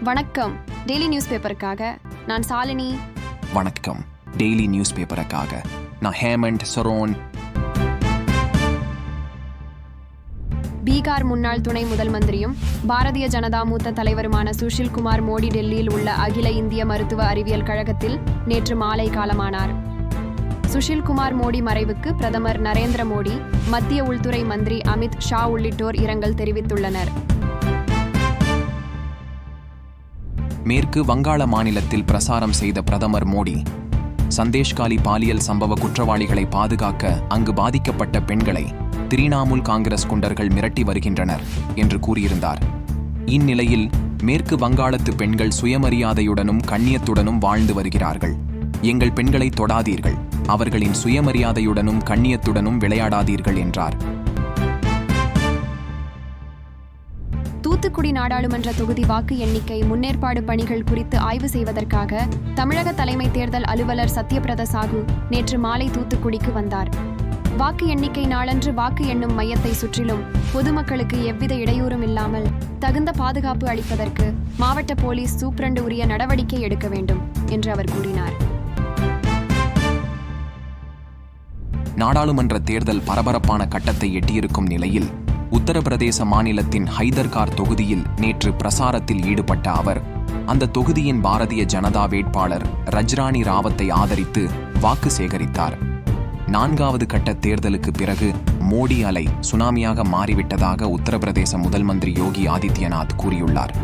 வணக்கம். Daily news பேப்பருக்காக நான் சாலினி. வணக்கம். டெய்லி நியூஸ் பேப்பருக்காக நான் ஹேமண்ட் சரோன். பீகார் முன்னாள் துணை முதல் மந்திரியும் பாரதிய ஜனதா மூத்த தலைவருமான சுஷில் குமார் மோடி டெல்லியில் உள்ள அகில இந்திய மருத்துவ அறிவியல் கழகத்தில் நேற்று மாலை காலமானார். சுஷில் குமார் மோடி மறைவுக்கு பிரதமர் நரேந்திர மோடி, மத்திய உள்துறை மந்திரி அமித் ஷா உள்ளிட்டோர் இரங்கல் தெரிவித்துள்ளனர். மேற்கு வங்காள மாநிலத்தில் பிரசாரம் செய்த பிரதமர் மோடி, சந்தேஷ்காலி பாலியல் சம்பவ குற்றவாளிகளை பாதுகாக்க அங்கு பாதிக்கப்பட்ட பெண்களை திரிணாமுல் காங்கிரஸ் குண்டர்கள் மிரட்டி வருகின்றனர் என்று கூறியிருந்தார். இந்நிலையில் மேற்கு வங்காளத்து பெண்கள் சுயமரியாதையுடனும் கண்ணியத்துடனும் வாழ்ந்து வருகிறார்கள். எங்கள் பெண்களை தொடாதீர்கள், அவர்களின் சுயமரியாதையுடனும் கண்ணியத்துடனும் விளையாடாதீர்கள் என்றார். தூத்துக்குடி நாடாளுமன்ற தொகுதி வாக்கு எண்ணிக்கை முன்னேற்பாடு பணிகள் குறித்து ஆய்வு செய்வதற்காக தமிழக தலைமை தேர்தல் அலுவலர் சத்யபிரத சாகு நேற்று மாலை தூத்துக்குடிக்கு வந்தார். வாக்கு எண்ணிக்கை நாளன்று வாக்கு எண்ணும் மையத்தை சுற்றிலும் பொதுமக்களுக்கு எவ்வித இடையூறும் இல்லாமல் தகுந்த பாதுகாப்பு அளிப்பதற்கு மாவட்ட போலீஸ் சூப்பிரண்டு உரிய நடவடிக்கை எடுக்க வேண்டும் என்று அவர் கூறினார். நாடாளுமன்ற தேர்தல் பரபரப்பான கட்டத்தை எட்டியிருக்கும் நிலையில் உத்தரப்பிரதேச மாநிலத்தின் ஹைதர்கார் தொகுதியில் நேற்று பிரசாரத்தில் ஈடுபட்ட அவர் அந்த தொகுதியின் பாரதிய ஜனதா வேட்பாளர் ரஜ்ராணி ராவத்தை ஆதரித்து வாக்கு சேகரித்தார். 4வது கட்ட தேர்தலுக்கு பிறகு மோடி அலை சுனாமியாக மாறிவிட்டதாக உத்தரப்பிரதேச முதல் மந்திரி யோகி ஆதித்யநாத் கூறியுள்ளார்.